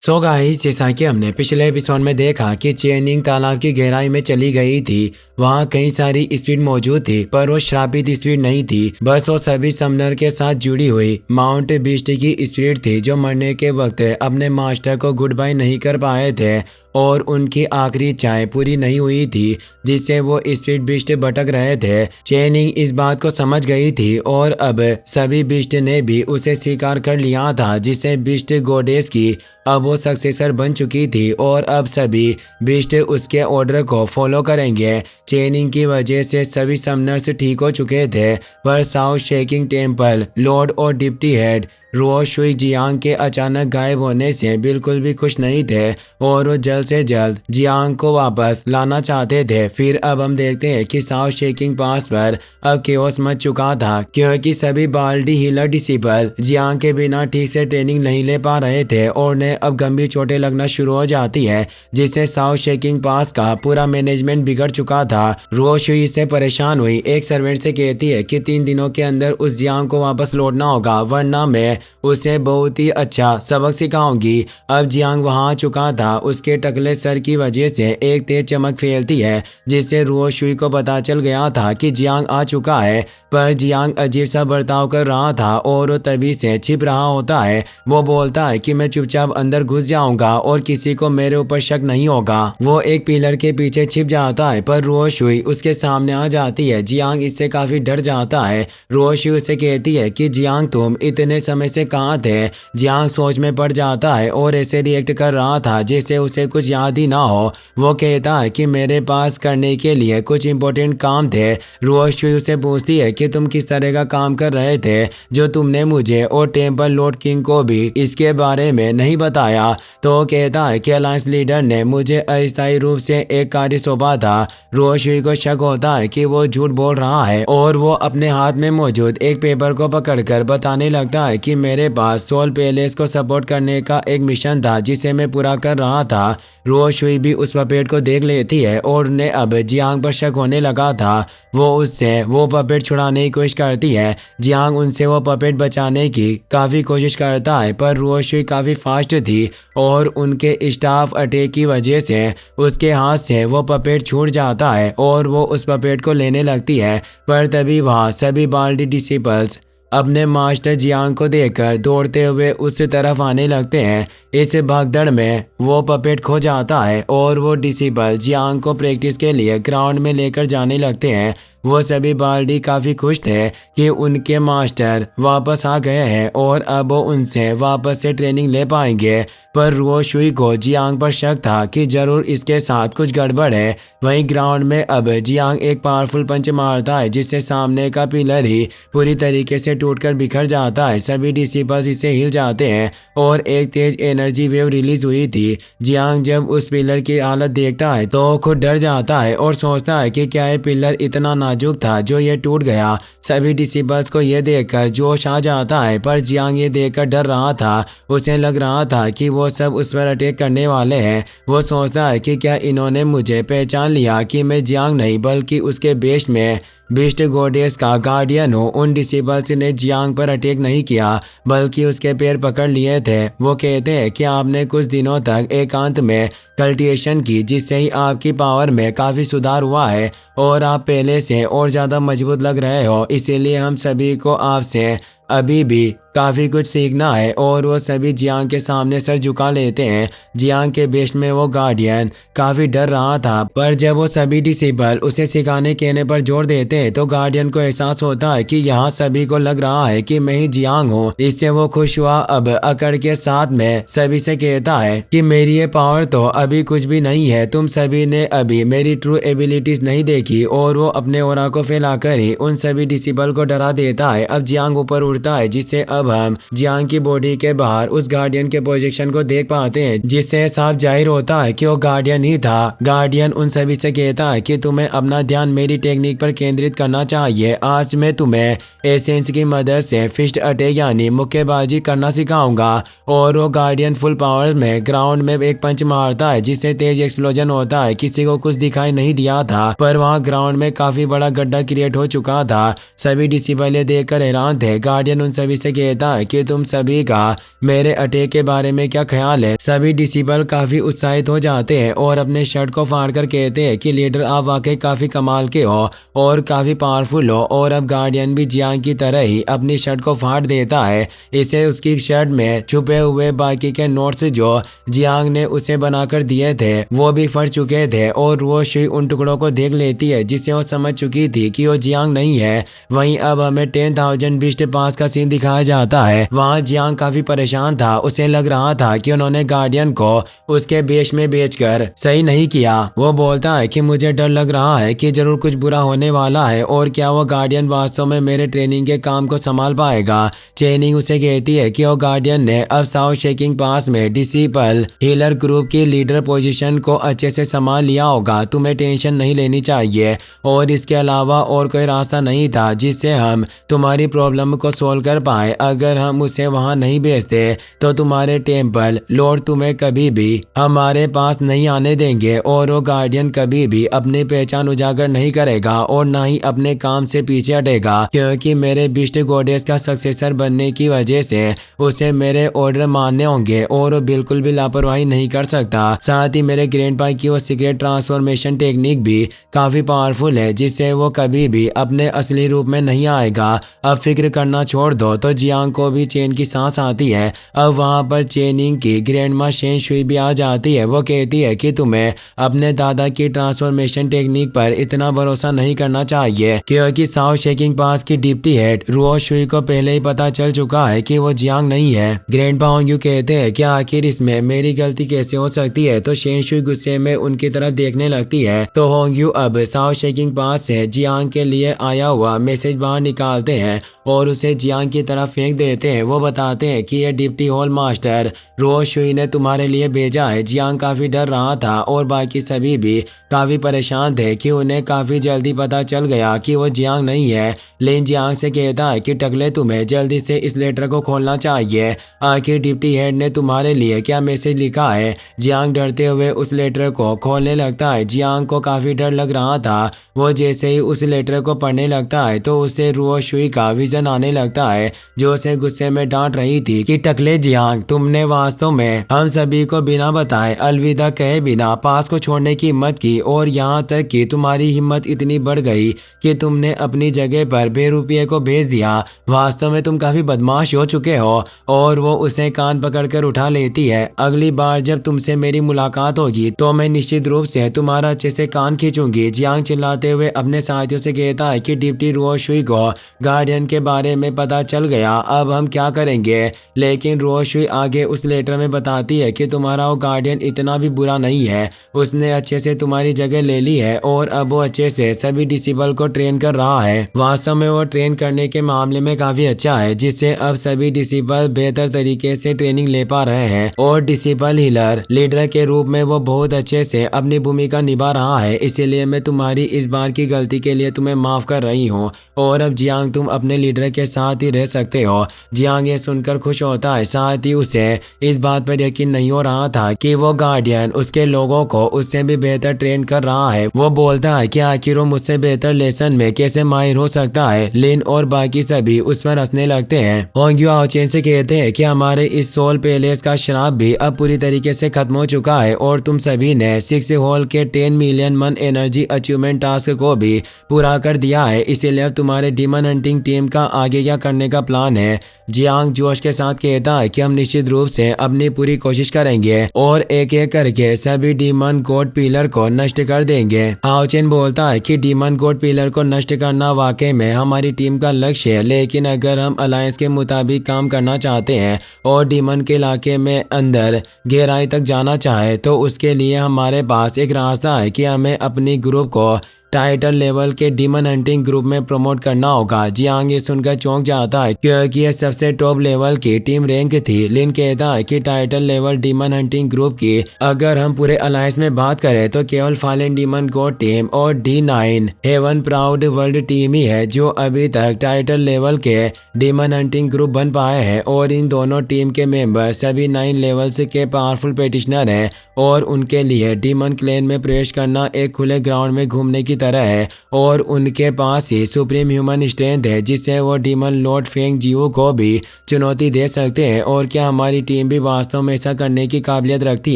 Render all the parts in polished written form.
So guys, जैसा कि हमने पिछले एपिसोड में देखा कि चेनिंग तालाब की गहराई में चली गई थी। वहाँ कई सारी स्पीड मौजूद थी, पर वो श्रापित स्पीड नहीं थी। बस वो सभी समनर के साथ जुड़ी हुई माउंट बीस्ट की स्पीड थी, जो मरने के वक्त अपने मास्टर को गुड बाय नहीं कर पाए थे और उनकी आखिरी इच्छाएं पूरी नहीं हुई थी, जिससे वो स्पीड बीस्ट भटक रहे थे। चेनिंग इस बात को समझ गई थी और अब सभी बीस्ट ने भी उसे स्वीकार कर लिया था, जिससे बीस्ट गॉडेस की अब वो सक्सेसर बन चुकी थी और अब सभी बीस्ट उसके ऑर्डर को फॉलो करेंगे। चेनिंग की वजह से सभी समनर्स ठीक हो चुके थे, पर साउथ शेकिंग टेम्पल लॉर्ड और डिप्टी हेड रुओ शुई जियांग के अचानक गायब होने से बिल्कुल भी खुश नहीं थे और वो जल्द से जल्द जियांग को वापस लाना चाहते थे। फिर अब हम देखते हैं कि साउथ शेकिंग पास पर अब केओस मच चुका था, क्योंकि सभी बाल्डी हीलर डिसिपल जियांग के बिना ठीक से ट्रेनिंग नहीं ले पा रहे थे और उन्हें अब गंभीर चोटें लगना शुरू हो जाती है, जिससे साउथ शेकिंग पास का पूरा मैनेजमेंट बिगड़ चुका था। रुओ शुई इससे परेशान हुई एक सर्वेंट से कहती है कि 3 दिनों के अंदर उस जियांग को वापस लौटना होगा, वरना मैं उसे बहुत ही अच्छा सबक सिखाऊंगी। अब जियांग वहां आ चुका था। उसके टकले सर की वजह से एक तेज चमक फैलती है, जिससे रुओ शुई को पता चल गया था कि जियांग आ चुका है, पर जियांग अजीब सा बर्ताव कर रहा था और वो तभी से छिप रहा होता है। वो बोलता है कि मैं चुपचाप अंदर घुस जाऊंगा और किसी को मेरे ऊपर शक नहीं होगा। वो एक पिलर के पीछे छिप जाता है, पर रुओ शुई उसके सामने आ जाती है। जियांग इससे काफी डर जाता है। रुओ शुई उसे कहती है कि जियांग, तुम इतने समय से कहाँ थे? जियांग सोच में पड़ जाता है और ऐसे रिएक्ट कर रहा था जैसे उसे कुछ याद ही ना हो। वो कहता है कि मेरे पास करने के लिए कुछ इंपॉर्टेंट काम थे। रुओ शुई उसे पूछती है कि तुम किस तरह का काम कर रहे थे जो तुमने मुझे और टेम्पल लॉर्ड किंग को भी इसके बारे में नहीं बताया। तो कहता है कि अलायंस लीडर ने मुझे अस्थायी रूप से एक कार्य सौंपा था। रुओ शुई को शक होता है कि वो झूठ बोल रहा है और वो अपने हाथ में मौजूद एक पेपर को पकड़कर बताने लगता है कि मेरे पास सोल पैलेस को सपोर्ट करने का एक मिशन था जिसे मैं पूरा कर रहा था। रुओ शुई भी उस पपेट को देख लेती है और उन्हें अब जियांग पर शक होने लगा था। वो उससे वो पपेट छुड़ाने की कोशिश करती है। जियांग उनसे वो पपेट बचाने की काफी कोशिश करता है, पर रुओ शुई काफी फास्ट थी और उनके स्टाफ अटैक की वजह से उसके हाथ से वो पपेट छूट जाता है और वो उस पपेट को लेने लगती है। पर तभी वहाँ सभी बाल्डी डिसिपल्स अपने मास्टर जियांग को देखकर दौड़ते हुए उस तरफ आने लगते हैं। इस भागदड़ में वो पपेट खो जाता है और वो डिसिपल जियांग को प्रैक्टिस के लिए ग्राउंड में लेकर जाने लगते हैं। वो सभी बाल्डी काफ़ी खुश थे कि उनके मास्टर वापस आ गए हैं और अब वो उनसे वापस से ट्रेनिंग ले पाएंगे। पर रुओ शुई को जियांग पर शक था कि जरूर इसके साथ कुछ गड़बड़ है। वहीं ग्राउंड में अब जियांग एक पावरफुल पंच मारता है, जिससे सामने का पिलर ही पूरी तरीके से टूटकर बिखर जाता है। सभी डिसिपल्स इसे हिल जाते हैं और एक तेज एनर्जी वेव रिलीज हुई थी। जियांग जब उस पिलर की हालत देखता है तो खुद डर जाता है और सोचता है कि क्या ये पिलर इतना नाजुक था जो ये टूट गया। सभी डिसिपल्स को ये देखकर जोश आ जाता है, पर जियांग ये देखकर डर रहा था। उसे लग रहा था कि वो सब उस पर अटैक करने वाले हैं। वो सोचता है कि क्या इन्होंने मुझे पहचान लिया कि मैं जियांग नहीं बल्कि उसके बेस्ट में बीस्ट गॉडेस का गार्डियन हो। उन डिसिपल्स ने जियांग पर अटैक नहीं किया बल्कि उसके पैर पकड़ लिए थे। वो कहते हैं कि आपने कुछ दिनों तक एकांत में कल्टिवेशन की, जिससे ही आपकी पावर में काफ़ी सुधार हुआ है और आप पहले से और ज़्यादा मजबूत लग रहे हो। इसीलिए हम सभी को आपसे अभी भी काफ़ी कुछ सीखना है। और वो सभी जियांग के सामने सर झुका लेते हैं। जियांग के बेस्ट में वो गार्डियन काफ़ी डर रहा था, पर जब वो सभी डिसिपल उसे सिखाने कहने पर जोर देते हैं तो गार्डियन को एहसास होता है कि यहाँ सभी को लग रहा है कि मैं ही जियांग हूँ। इससे वो खुश हुआ अब अकड़ के साथ में सभी से कहता है कि मेरी ये पावर तो अभी कुछ भी नहीं है। तुम सभी ने अभी मेरी ट्रू एबिलिटीज नहीं देखी। और वो अपने ओरा को फैलाकर ही उन सभी डिसिपल को डरा देता है। अब जियांग ऊपर उड़ता है, जिससे अब हम जियांग की बॉडी के बाहर उस गार्डियन के प्रोजेक्शन को देख पाते हैं, जिससे साफ जाहिर होता है कि वो गार्डियन ही था। गार्डियन उन सभी से कहता है कि तुम्हें अपना ध्यान मेरी टेक्निक पर केंद्रित करना चाहिए। आज मैं तुम्हें एसेंस की मदद से फिस्ट अटैक यानी मुक्केबाजी करना सिखाऊंगा। और वो गार्डियन फुल पावर में ग्राउंड में एक पंच मारता है, जिससे तेज एक्सप्लोजन होता है। किसी को कुछ दिखाई नहीं दिया था, पर वहाँ ग्राउंड में काफी बड़ा गड्ढा क्रिएट हो चुका था। सभी डिसिपल देखकर हैरान थे। गार्डियन उन सभी से कहता है कि तुम सभी का मेरे अटैक के बारे में क्या ख्याल है। सभी डिसिबल काफी उत्साहित हो जाते हैं और अपने शर्ट को फाड़कर कहते हैं कि लीडर आप वाकई काफी कमाल के हो और काफी पावरफुल हो। और अब गार्डियन भी जियांग की तरह ही अपनी शर्ट को फाड़ देता है। इसे उसकी शर्ट में छुपे हुए बाकी के नोट्स जो जियांग ने उसे बनाकर दिए थे वो भी फट चुके थे और वो शुई उन टुकड़ों को देख लेती है जिसे वो समझ चुकी थी कि वो जियांग नहीं है। वहीं अब हमें 10,000 बिस्ट पास का सीन दिखाया जाता है। वहाँ जियांग काफी परेशान था। उसे लग रहा था कि उन्होंने गार्डियन को उसके बेश में बेचकर सही नहीं किया। वो बोलता है कि मुझे डर लग रहा है कि जरूर कुछ बुरा होने वाला है और क्या वो गार्डियन वास्तव में मेरे ट्रेनिंग के काम को संभाल पाएगा। चेनिंग उसे कहती है कि वो गार्डियन ने अब साउथ शेकिंग पास में डिसिबल हीलर ग्रुप की लीडर पोजीशन को अच्छे से संभाल लिया होगा। तुम्हें टेंशन नहीं लेनी चाहिए और इसके अलावा और कोई रास्ता नहीं था जिससे हम तुम्हारी प्रॉब्लम को सोल्व कर पाए। अगर हम उसे वहां नहीं भेजते तो तुम्हारे टेम्पल लॉर्ड तुम्हें कभी भी हमारे पास नहीं आने देंगे और वो गार्डियन कभी भी अपनी पहचान उजागर नहीं करेगा और ना ही अपने काम से पीछे हटेगा, क्योंकि मेरे बिस्ट गॉडेस का सक्सेसर बनने की वजह से उसे मेरे ऑर्डर मानने होंगे और वो बिल्कुल भी लापरवाही नहीं कर सकता। साथ ही मेरे ग्रैंडपा की वो सीक्रेट ट्रांसफॉर्मेशन टेक्निक भी काफी पावरफुल है जिससे वो कभी भी अपने असली रूप में नहीं आएगा। अब फिक्र करना छोड़ दो। तो जियांग को भी चेन की सांस आती है। अब वहाँ पर चेनिंग की ग्रैंडमा शेन शुई भी आ जाती है। वो कहती है कि तुम्हें अपने दादा की ट्रांसफॉर्मेशन टेक्निक पर इतना भरोसा नहीं करना चाहिए, क्योंकि साउथ शेकिंग पास की डिप्टी हेड रुओ शुई को पहले ही पता चल चुका है कि वो जियांग नहीं है। ग्रैंडपा होंग्यू कहते हैं कि आखिर इसमें मेरी गलती कैसे हो सकती है। तो शेन शुई गुस्से में उनकी तरफ देखने लगती है। तो होंग्यू अब साउथ शेकिंग पास से जियांग के लिए आया हुआ मैसेज बाहर निकालते हैं और उसे जियांग की तरफ फेंक देते हैं। वो बताते हैं कि यह डिप्टी हॉल मास्टर रुओ शुई ने तुम्हारे लिए भेजा है। जियांग काफी डर रहा था और बाकी सभी भी काफी परेशान थे कि उन्हें काफी जल्दी पता चल गया कि वो जियांग नहीं है। लेकिन जियांग से कहता है कि टकले तुम्हें जल्दी से इस लेटर को खोलना चाहिए। आखिर डिप्टी हेड ने तुम्हारे लिए क्या मैसेज लिखा है। जियांग डरते हुए उस लेटर को खोलने लगता है। जियांग को काफी डर लग रहा था। वो जैसे ही उस लेटर को पढ़ने लगता है तो उसे रुओ शुई का विजन आने लगता है जो उसे गुस्से में डांट रही थी कि टकले जियांग, तुमने वास्तव में हम सभी को बिना बताए अलविदा कहे बिना पास को छोड़ने की हिम्मत की और यहाँ तक कि तुम्हारी हिम्मत इतनी बढ़ गई कि तुमने अपनी जगह पर बेरुपये को भेज दिया। वास्तव में तुम काफी बदमाश हो चुके हो। और वो उसे कान पकड़कर उठा लेती है। अगली बार जब तुमसे मेरी मुलाकात होगी तो मैं निश्चित रूप से तुम्हारा अच्छे से कान खींचूंगी। जियांग चिल्लाते हुए अपने साथियों से कहता है कि डिप्टी रुओ शुई को गार्डियन के बारे में पता चल गया, अब हम क्या करेंगे। लेकिन रुओ शुई आगे उस लेटर में बताती है कि तुम्हारा वो गार्डियन इतना भी बुरा नहीं है। उसने अच्छे से तुम्हारी जगह ले ली है और अब वो अच्छे से सभी डिसिबल को ट्रेन कर रहा है। वास्तव में वो ट्रेन करने के मामले में काफी अच्छा है जिससे अब सभी डिसिबल बेहतर तरीके से ट्रेनिंग ले पा रहे हैं और डिसिबल हीलर लीडर के रूप में वो बहुत अच्छे से अपनी भूमिका निभा रहा है। इसीलिए मैं तुम्हारी इस बार की गलती के लिए तुम्हें माफ कर रही हूँ और अब जियांग तुम अपने लीडर के साथ ही रह सकते हो। जियांग ये सुनकर खुश होता है। साथ ही उसे इस बात पर यकीन नहीं हो रहा था कि वो गार्डियन उसके लोगों को उससे भी बेहतर ट्रेन कर रहा है। वो बोलता है कि आखिर वो मुझसे बेहतर लेसन में कैसे माहिर हो सकता है। लिन और बाकी सभी उस पर हंसने लगते हैं। होंग्यू आओचेन से कहते हैं कि हमारे इस सोल पैलेस का श्राप भी अब पूरी तरीके से खत्म हो चुका है और तुम सभी ने 6 होल के 10 मिलियन मन एनर्जी अचीवमेंट टास्क को भी पूरा कर दिया है। इसीलिए अब तुम्हारे डीमन हंटिंग टीम का आगे क्या करने का प्लान है। जियांग जोश के साथ कहता है कि हम निश्चित रूप से अपनी पूरी कोशिश करेंगे और एक एक करके सभी डीमन गॉड पिलर को नष्ट कर देंगे। आओचेन बोलता है कि डीमन गॉड पिलर को नष्ट करना वाकई में हमारी टीम का लक्ष्य है, लेकिन अगर हम अलायंस के मुताबिक काम करना चाहते हैं और डीमन के इलाके में अंदर गहराई तक जाना चाहे तो उसके लिए हमारे पास एक रास्ता है कि हमें अपनी ग्रुप को टाइटल लेवल के डीमन हंटिंग ग्रुप में प्रमोट करना होगा। जियांग ये सुनकर चौंक जाता है क्योंकि ये सबसे टॉप लेवल की टीम रैंक थी। लिन कहता है कि title level demon hunting group की अगर हम पूरे अलायंस में बात करें तो केवल फॉलन डीमन गॉड टीम और D9 heaven proud world team ही है जो अभी तक टाइटल लेवल के डीमन हंटिंग ग्रुप बन पाए हैं और इन दोनों टीम के मेंबर सभी 9 लेवल्स के पावरफुल पेटिशनर हैं और उनके लिए डीमन क्लेन में प्रवेश करना एक खुले ग्राउंड में घूमने की तरह है और उनके पास ही सुप्रीम ह्यूमन स्ट्रेंथ है जिससे वो डीमन लॉर्ड फेंग जियो को भी चुनौती दे सकते हैं। और क्या हमारी टीम भी वास्तव में ऐसा करने की काबिलियत रखती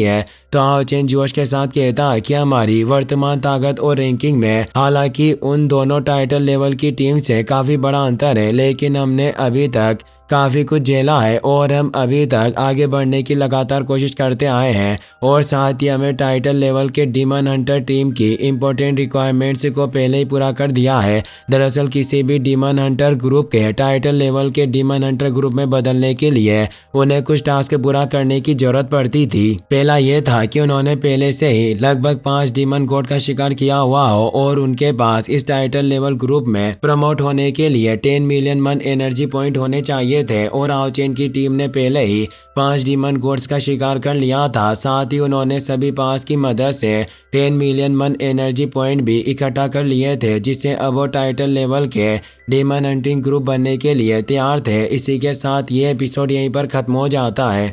है? तो हाओ चेन जोश के साथ कहता है कि हमारी वर्तमान ताकत और रैंकिंग में हालांकि उन दोनों टाइटल लेवल की टीम से काफ़ी बड़ा अंतर है, लेकिन हमने अभी तक काफ़ी कुछ झेला है और हम अभी तक आगे बढ़ने की लगातार कोशिश करते आए हैं। और साथ ही हमें टाइटल लेवल के डीमन हंटर टीम की इम्पोर्टेंट रिक्वायरमेंट्स को पहले ही पूरा कर दिया है। दरअसल किसी भी डीमन हंटर ग्रुप के टाइटल लेवल के डीमन हंटर ग्रुप में बदलने के लिए उन्हें कुछ टास्क पूरा करने की जरूरत पड़ती थी। पहला यह था कि उन्होंने पहले से ही लगभग 5 डीमन गॉड का शिकार किया हुआ हो और उनके पास इस टाइटल लेवल ग्रुप में प्रमोट होने के लिए 10 मिलियन मन एनर्जी पॉइंट होने चाहिए थे। और हाओ चेन की टीम ने पहले ही 5 डीमन गॉड्स का शिकार कर लिया था। साथ ही उन्होंने सभी पास की मदद से 10 मिलियन मन एनर्जी पॉइंट भी इकट्ठा कर लिए थे, जिससे अब वो टाइटल लेवल के डीमन हंटिंग ग्रुप बनने के लिए तैयार थे। इसी के साथ ये एपिसोड यहीं पर खत्म हो जाता है।